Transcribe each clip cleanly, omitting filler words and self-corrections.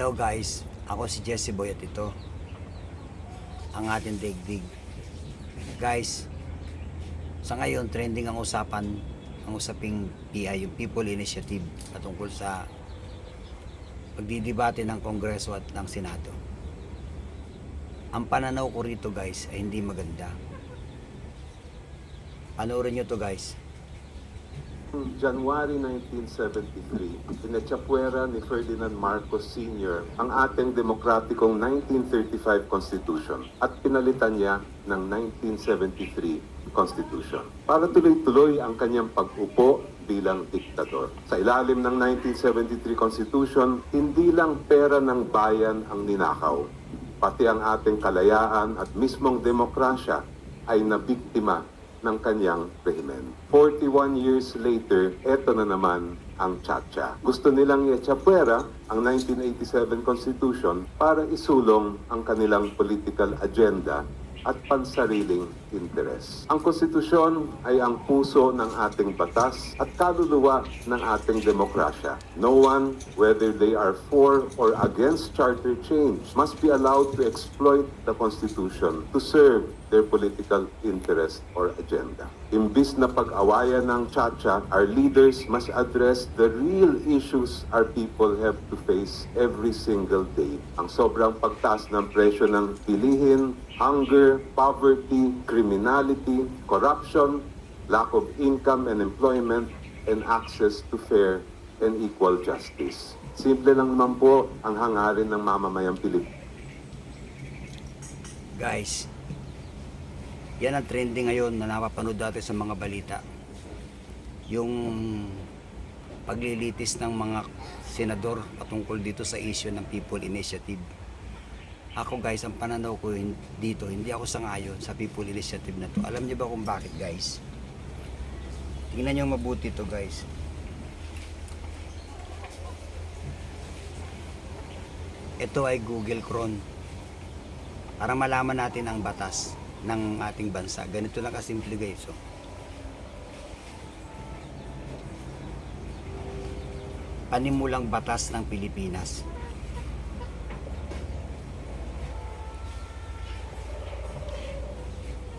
Hello guys, ako si Jesse Boy at ito ang ating daigdig. Guys, sa ngayon trending ang usapan, ang usaping PI, yung People Initiative, patungkol sa pagdidebate ng Kongreso at ng Senado. Ang pananaw ko rito guys ay hindi maganda. Panoorin nyo to guys. January 1973, pinatsapuera ni Ferdinand Marcos Sr. ang ating demokratikong 1935 Constitution at pinalitan niya ng 1973 Constitution para tuloy-tuloy ang kanyang pag-upo bilang diktador. Sa ilalim ng 1973 Constitution, hindi lang pera ng bayan ang ninakaw, pati ang ating kalayaan at mismong demokrasya ay nabiktima ng kanyang rehimen. 41 years later, eto na naman ang Chacha. Gusto nilang i-chapuera ang 1987 Constitution para isulong ang kanilang political agenda at pansariling interes. Ang konstitusyon ay ang puso ng ating batas at kaluluwa ng ating demokrasya. No one, whether they are for or against charter change, must be allowed to exploit the Constitution to serve their political interest or agenda. Imbis na pag-awayan ng Chacha, our leaders must address the real issues our people have to face every single day. Ang sobrang pagtaas ng presyo ng bilihin, hunger, poverty, criminality, corruption, lack of income and employment, and access to fair and equal justice. Simple lang naman po ang hangarin ng mamamayang Pilipinas. Guys, yan ang trending ngayon na napapanood natin sa mga balita. Yung paglilitis ng mga senador patungkol dito sa issue ng People Initiative. Ako guys, ang pananaw ko dito, hindi ako sangayon sa People Initiative na to. Alam niyo ba kung bakit guys? Tingnan niyo mabuti to guys. Ito ay Google Chrome. Para malaman natin ang batas ng ating bansa. Ganito lang kasimple guys. So, panimulang batas ng Pilipinas.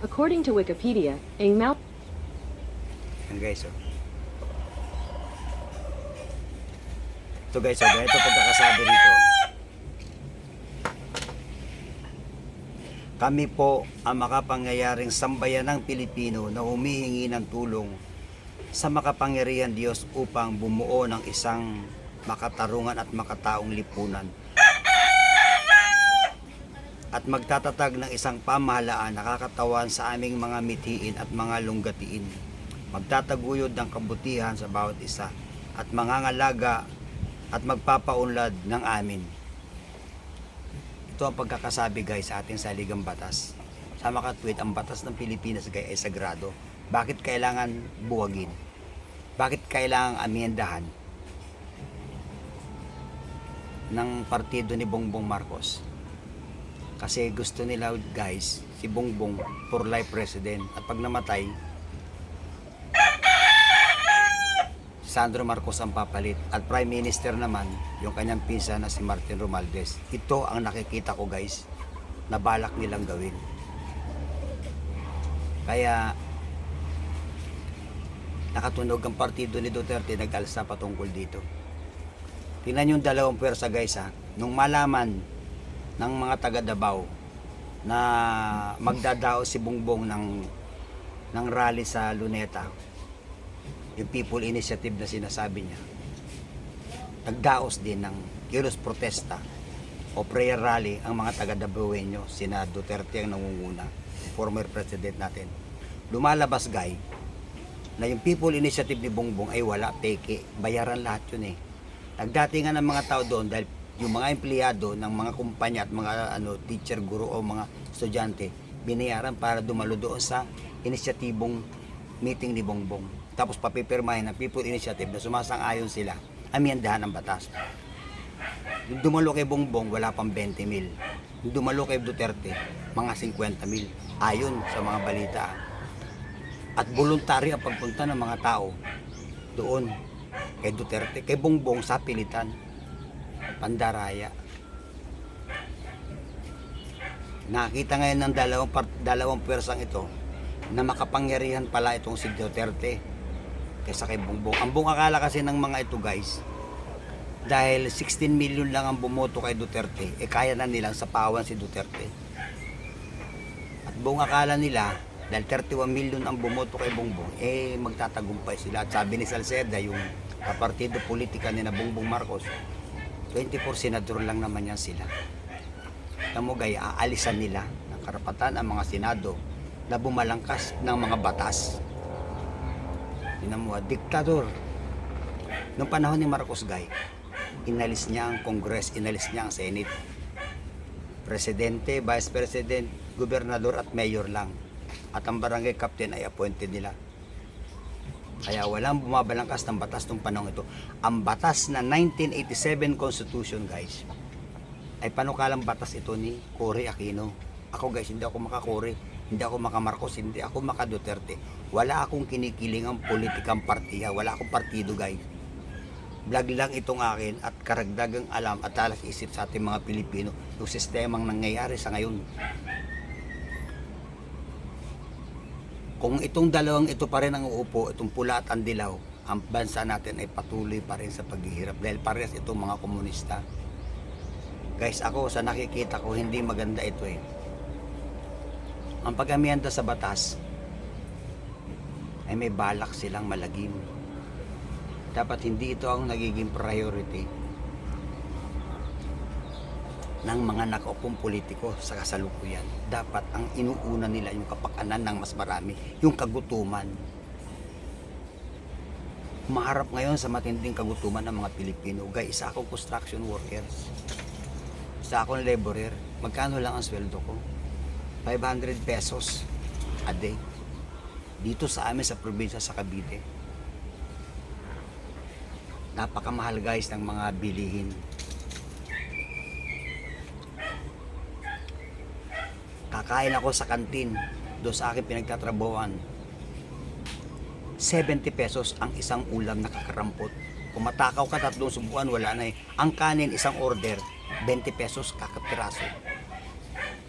According to Wikipedia, ang Yan guys. Oh. Ito guys, oh, ganito pagkakasabi rito. Kami po ang makapangyayaring sambayanang Pilipino na humihingi ng tulong sa makapangyarihan Diyos upang bumuo ng isang makatarungan at makataong lipunan at magtatatag ng isang pamahalaan nakakatawan sa aming mga mithiin at mga lunggatiin, magtataguyod ng kabutihan sa bawat isa at mangangalaga at magpapaunlad ng amin. Ito ang pagkakasabi guys sa ating saligang batas. Sa makatwid, ang batas ng Pilipinas guys ay sagrado. Bakit kailangan buwagin? Bakit kailangan amendahan ng partido ni Bongbong Marcos? Kasi gusto nila guys, si Bongbong for life president. At pag namatay, Sandro Marcos ang papalit. At Prime Minister naman, yung kanyang pinsan na si Martin Romualdez. Ito ang nakikita ko guys, na balak nilang gawin. Kaya, nakatunog ang partido ni Duterte, nag-alsa patungkol dito. Tingnan yung dalawang pwersa guys ha. Nung malaman ng mga taga Davao na magdadao si Bongbong ng rally sa Luneta, yung People Initiative na sinasabi niya, nagdaos din ng kilos protesta o prayer rally ang mga taga Davaoeño, sina Duterte ang nangunguna, former president natin. Lumalabas guy na yung People Initiative ni Bongbong ay wala, peke, bayaran lahat yun eh. Nagdatingan ng mga tao doon dahil yung mga empleyado ng mga kumpanya at mga teacher, guro o mga estudyante binayaran para dumalo doon sa inisyatibong meeting ni Bongbong. Tapos papipirmahin ng People Initiative na sumasang-ayon sila, amendahan ang batas. Yung dumalo kay Bongbong, wala pang 20,000. Yung dumalo kay Duterte, mga 50,000. Ayon sa mga balita. At voluntary ang pagpunta ng mga tao doon kay Duterte, kay Bongbong sa pilitan. Pandaraya. Nakita ngayon ng dalawang pwersang ito na makapangyarihan pala itong si Duterte kaysa kay Bongbong. Ang buong akala kasi ng mga ito guys, dahil 16 million lang ang bumoto kay Duterte, kaya na nilang sapawan si Duterte. At buong akala nila, dahil 31 million ang bumoto kay Bongbong, magtatagumpay sila. At sabi ni Salceda, yung kapartido politika ni na Bongbong Marcos, 24 senador lang naman yan sila. Tamugay, aalisan nila ng karapatan ang mga senado na bumalangkas ng mga batas. Diktador. Noong panahon ni Marcos Gay, inalis niya ang Congress, inalis niya ang Senate. Presidente, Vice President, Gobernador at Mayor lang. At ang barangay captain ay appointed nila. Kaya walang bumabalangkas ng batas noong panahon ito. Ang batas na 1987 Constitution guys, ay panukalang batas ito ni Cory Aquino. Ako guys, hindi ako makakori, hindi ako makamarcos, hindi ako makaduterte. Wala akong kinikilingang politikang partiya, wala akong partido guys. Vlog lang itong akin at karagdagang alam at talas isip sa ating mga Pilipino yung sistemang nangyayari sa ngayon. Kung itong dalawang ito pa rin ang uupo, itong pula at ang dilaw, ang bansa natin ay patuloy pa rin sa paghihirap dahil parehas itong mga komunista. Guys, ako sa nakikita ko hindi maganda ito eh. Ang pag-amyenda sa batas ay may balak silang malagim. Dapat hindi ito ang nagiging priority ng mga nakaupong politiko sa kasalukuyan. Dapat ang inuuna nila yung kapakanan ng mas marami, yung kagutuman. Maharap ngayon sa matinding kagutuman ng mga Pilipino. Guys, isa akong construction workers. Isa akong laborer. Magkano lang ang sweldo ko? 500 pesos a day. Dito sa amin sa probinsya sa Cavite. Napakamahal guys ng mga bilihin. Kakain ako sa kantin doon sa aking pinagtatrabawan. 70 pesos ang isang ulam na kakarampot. Kung matakaw ka 3 subuan, wala na eh. Ang kanin, isang order, 20 pesos kakapiraso.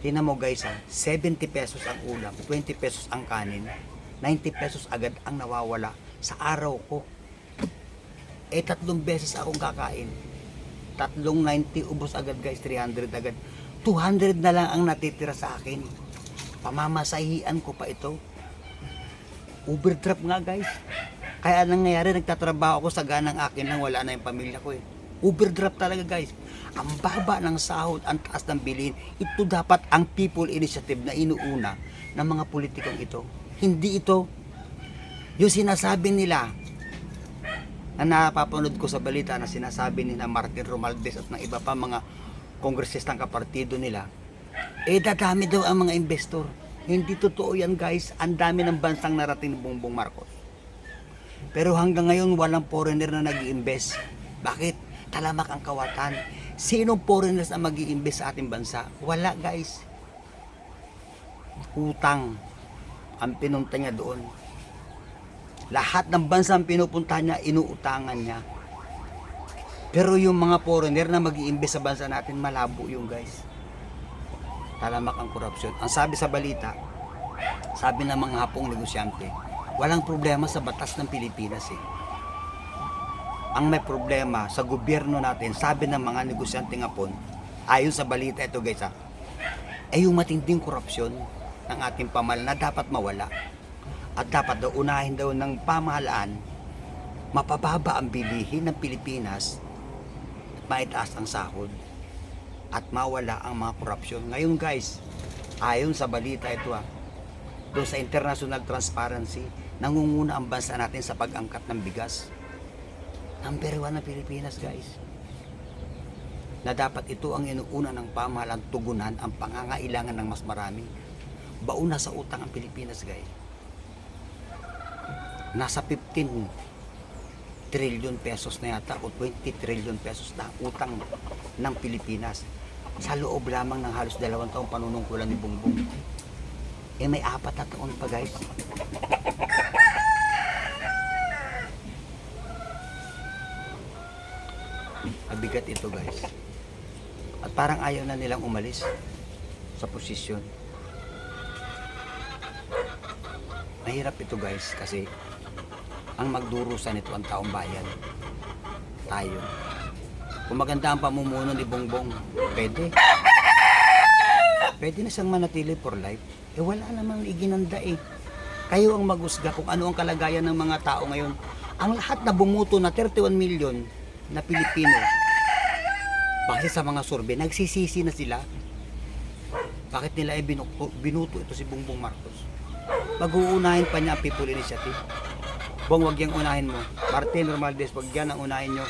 Tingnan mo guys ha, 70 pesos ang ulam, 20 pesos ang kanin, 90 pesos agad ang nawawala sa araw ko. 3 beses akong kakain. 390 ubos agad guys, 300 agad. 200 na lang ang natitira sa akin. Pamamasahian ko pa ito. Overdraft nga guys. Kaya nangyayari, nagtatrabaho ako sa ganang akin nang wala na yung pamilya ko eh. Overdraft talaga guys. Ang baba ng sahod, ang taas ng bilhin. Ito dapat ang people initiative na inuuna ng mga politikong ito. Hindi ito yung sinasabi nila na napapanood ko sa balita na sinasabi nila Martin Romualdez at ng iba pa mga kongresistang kapartido nila. Dadami daw ang mga investor. Hindi totoo yan guys. Ang dami ng bansang narating ni Bongbong Marcos. Pero hanggang ngayon walang foreigner na nag-i-invest. Bakit? Talamak ang kawatan. Sinong foreigners na mag-i-invest sa ating bansa? Wala guys. Utang ang pinunta niya doon. Lahat ng bansa ang pinupunta niya, inuutangan niya. Pero yung mga foreigner na mag-i-invest sa bansa natin, malabo yung guys. Talamak ang korupsyon. Ang sabi sa balita, sabi ng mga hapong negosyante, walang problema sa batas ng Pilipinas eh. Ang may problema sa gobyerno natin, sabi ng mga negosyante nga po, ayon sa balita ito guys ay yung matinding korupsyon ng ating pamahalaan na dapat mawala. At dapat daw unahin daw ng pamahalaan, mapababa ang bilihin ng Pilipinas, maitaas ang sahod, at mawala ang mga korupsyon. Ngayon guys, ayon sa balita ito doon sa International Transparency, nangunguna ang bansa natin sa pag-angkat ng bigas. Number 1 ng Pilipinas guys. Na dapat ito ang inuuna ng pamahalaan tugunan ang pangangailangan ng mas marami. Bauna sa utang ang Pilipinas guys. Nasa 15 trillion pesos na yata o 20 trillion pesos na utang ng Pilipinas. Sa loob lamang ng halos 2 taong panunungkulan ni Bongbong. May 4 na taon pa guys. Mabigat ito guys. At parang ayaw na nilang umalis sa posisyon. Mahirap ito guys kasi ang magdurusa nito ang taong bayan. Tayo. Kung maganda ang pamumuno ni Bongbong, pwede. Pwede na siyang manatili for life. Eh wala namang iginanda eh. Kayo ang maghusga kung ano ang kalagayan ng mga tao ngayon. Ang lahat na bumuto na 31 million na Pilipino, base sa mga survey, nagsisisi na sila. Bakit nila binuto ito si Bongbong Marcos? Mag-uunahin pa niya ang People Initiative. Bong, wag yang unahin mo. Martin Romualdez, wag yan ang unahin nyo.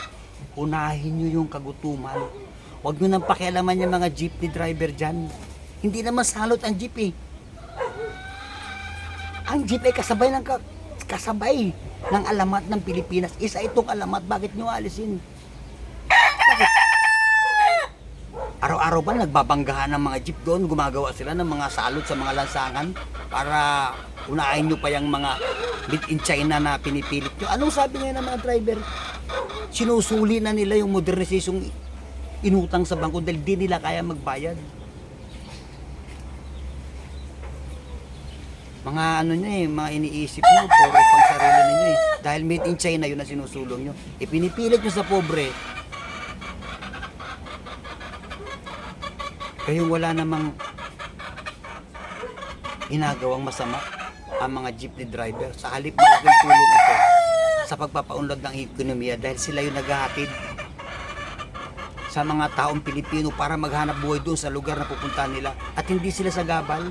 Unahin nyo yung kagutuman. Wag nyo nang pakialaman yung mga jeepney driver dyan. Hindi naman salot ang jeep eh. Ang jeep ay kasabay ng alamat ng Pilipinas. Isa itong alamat, bakit nyo alisin? Bakit? Araw-araw ba nagbabanggahan ng mga jeep doon? Gumagawa sila ng mga salot sa mga lansangan para unahin nyo pa yung mga made in China na pinipilit nyo. Anong sabi ngayon ng mga driver? Sinusuli na nila yung modernisasyong inutang sa bangko dahil di nila kaya magbayad. Mga ano nyo eh, mga iniisip nyo, puro pang sarili ninyo eh. Dahil made in China yun ang sinusulong nyo. Ipinipilit nyo sa pobre. Kayong wala namang ginagawang masama ang mga jeepney driver. Sa halip malaking tulong ito sa pagpapaunlad ng ekonomiya dahil sila yung naghahatid sa mga taong Pilipino para maghanap buhay doon sa lugar na pupuntahan nila at hindi sila sa gabal.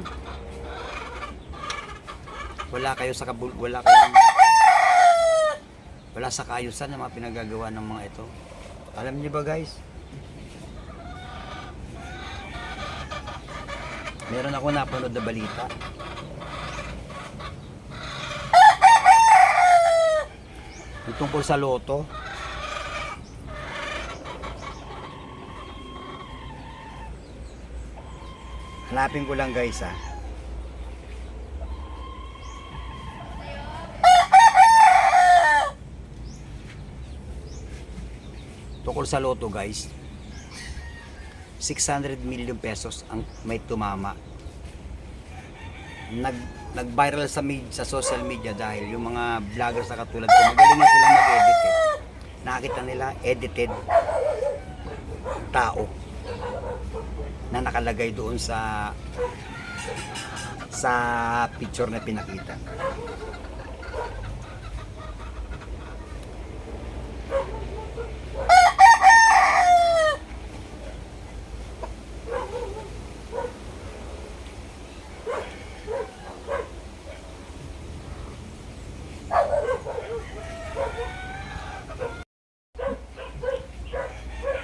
Wala sa kaayusan ng mga pinagagawa ng mga ito. Alam niyo ba guys? Meron ako napanood na balita. Yung tungkol sa loto. Hanapin ko lang guys ha. Tungkol sa loto guys, 600 million pesos ang may tumama. Nag-viral sa social media dahil yung mga vloggers na katulad ko, magaling na sila mag-edit eh. Nakita nila edited tao na nakalagay doon sa picture na pinakita.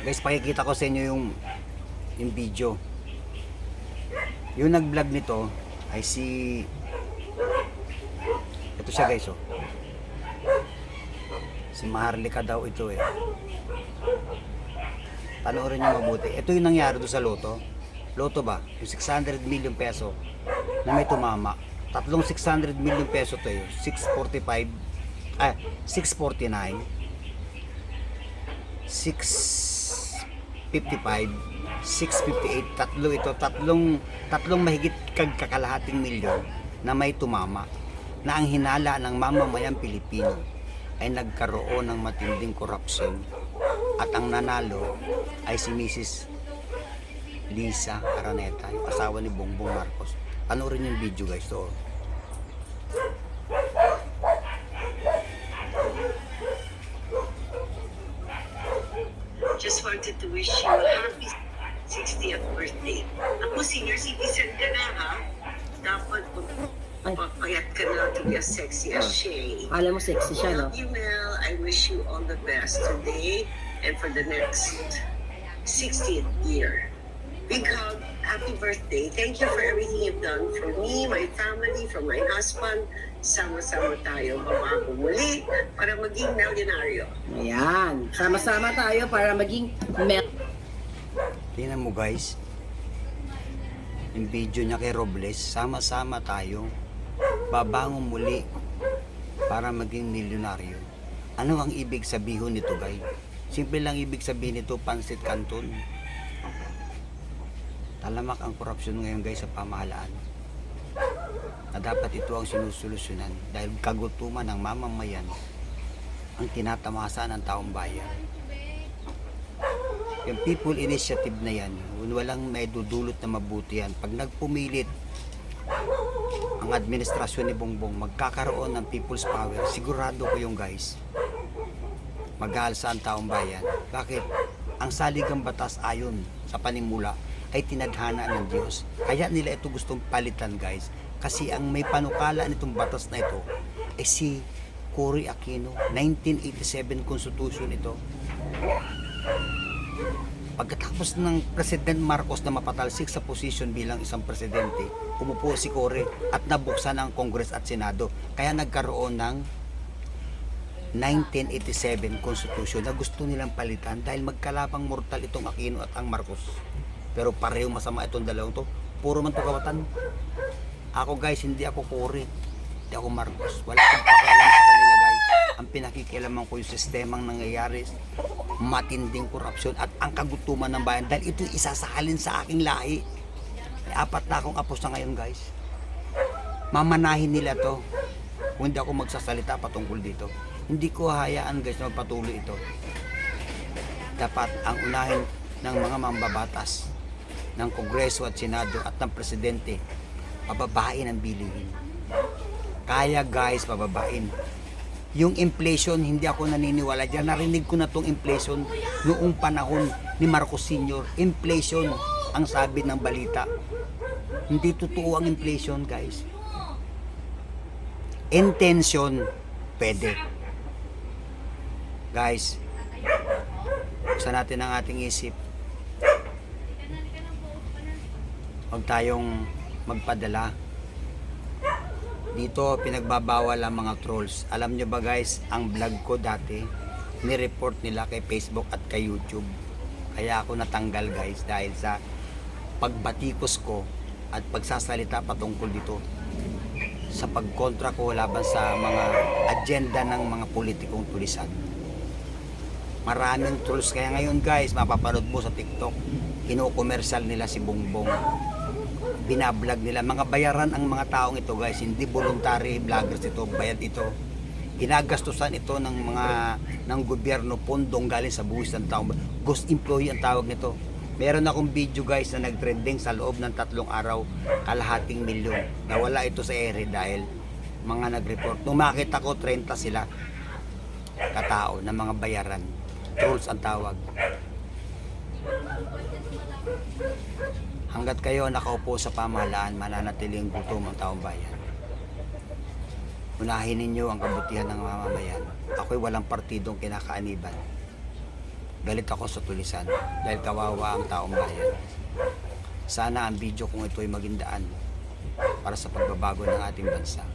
Guys, pakikita ko sa inyo yung video. Yung nag-vlog nito ay ito siya guys oh. Si Maharlika daw ito eh. Panoorin niyo mabuti. Ito yung nangyari doon sa loto. Loto ba? Yung 600 million peso na may tumama. Tatlong 600 million peso to eh. 649 655, 658, tatlong mahigit kagkakalahating milyon na may tumama na ang hinala ng mamamayang Pilipino ay nagkaroon ng matinding korupsyon at ang nanalo ay si Mrs. Lisa Araneta, yung asawa ni Bongbong Marcos. Panoorin yung video guys to. Just wanted to wish you a happy 60th birthday. Ako, senior citizen ka na, ha? Dapat papayat ka na to be as sexy as Shay. Alam mo sexy siya, no? Love you, Mel. I wish you all the best today and for the next 60th year. Big hug. Happy birthday. Thank you for everything you've done for me, my family, for my husband. Sama-sama tayo mabago muli para maging milyonaryo. Ayan. Sama-sama tayo para maging Tingnan mo guys, yung video niya kay Robles, sama-sama tayo, babangon muli para maging milyonaryo. Ano ang ibig sabihin nito guys? Simple lang ibig sabihin nito, pansit canton. Talamak ang korupsyon ngayon guys sa pamahalaan. Na dapat ito ang sinusolusyonan dahil kagutuman ng mamamayan ang tinatamasa ng taong bayan. Yung people initiative na yan, walang may dudulot na mabuti yan. Pag nagpumilit ang administrasyon ni Bongbong magkakaroon ng people's power, sigurado ko yung guys, mag-aalsa ang taong bayan. Bakit? Ang saligang batas ayon sa panimula ay tinadhana ng Diyos. Kaya nila ito gustong palitan guys. Kasi ang may panukala nitong batas na ito ay si Cory Aquino. 1987 Constitution ito. Pagkatapos ng President Marcos na mapatalsik sa posisyon bilang isang presidente, umupo si Cory at nabuksan ang Congress at Senado. Kaya nagkaroon ng 1987 Constitution na gusto nilang palitan dahil magkalapang mortal itong Aquino at ang Marcos. Pero pareho masama itong dalawang to. Puro man to kawatan. Ako guys, hindi ako Cory. Hindi ako Marcos. Wala akong pakialam sa kanila guys. Ang pinakikialaman ko yung sistemang nangyayari, matinding korupsyon at ang kagutuman ng bayan dahil ito isasahalin sa aking lahi. May 4 na akong apos na ngayon guys. Mamanahin nila to kung hindi ako magsasalita patungkol dito. Hindi ko hayaan guys na magpatuloy ito. Dapat ang unahin ng mga mambabatas ng Kongreso at Senado at ng Presidente, pababain ang bilihin. Kaya guys, pababain. Yung inflation, hindi ako naniniwala dyan. Narinig ko na tong inflation noong panahon ni Marcos Sr. Inflation, ang sabi ng balita. Hindi totoo ang inflation guys. Intention, pwede. Guys, buksan natin ang ating isip. Huwag tayong magpadala. Dito pinagbabawal ang mga trolls. Alam nyo ba guys, ang vlog ko dati, ni-report nila kay Facebook at kay YouTube. Kaya ako natanggal guys dahil sa pagbatikos ko at pagsasalita patungkol dito sa pagkontra ko laban sa mga agenda ng mga politikong tulisan. Maraming trolls. Kaya ngayon guys, mapapanood mo sa TikTok, kino-commercial nila si Bongbong. Binablog nila. Mga bayaran ang mga taong ito guys. Hindi voluntary vloggers ito. Bayad ito. Ginagastusan ito ng gobyerno, pondong galing sa buwis ng taong. Ghost employee ang tawag nito. Meron akong video guys na nagtrending sa loob ng 3 araw, kalahating milyon. Nawala ito sa ere dahil mga nag-report. Nung makita ko 30 sila katao na mga bayaran. Trolls ang tawag. Hanggat kayo nakaupo sa pamahalaan, mananatiling gutom ang taong bayan. Unahin ninyo ang kabutihan ng mamamayan. Ako'y walang partidong kinakaaniban. Galit ako sa tulisan dahil kawawa ang taong bayan. Sana ang video kong ito ay maging daan para sa pagbabago ng ating bansa.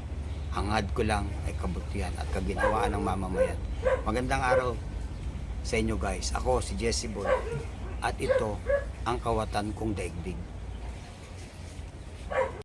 Hangad ko lang ay kabutihan at kaginhawaan ng mamamayan. Magandang araw sa inyo guys. Ako si Jesse Boy at ito ang kawatan kong daigdig.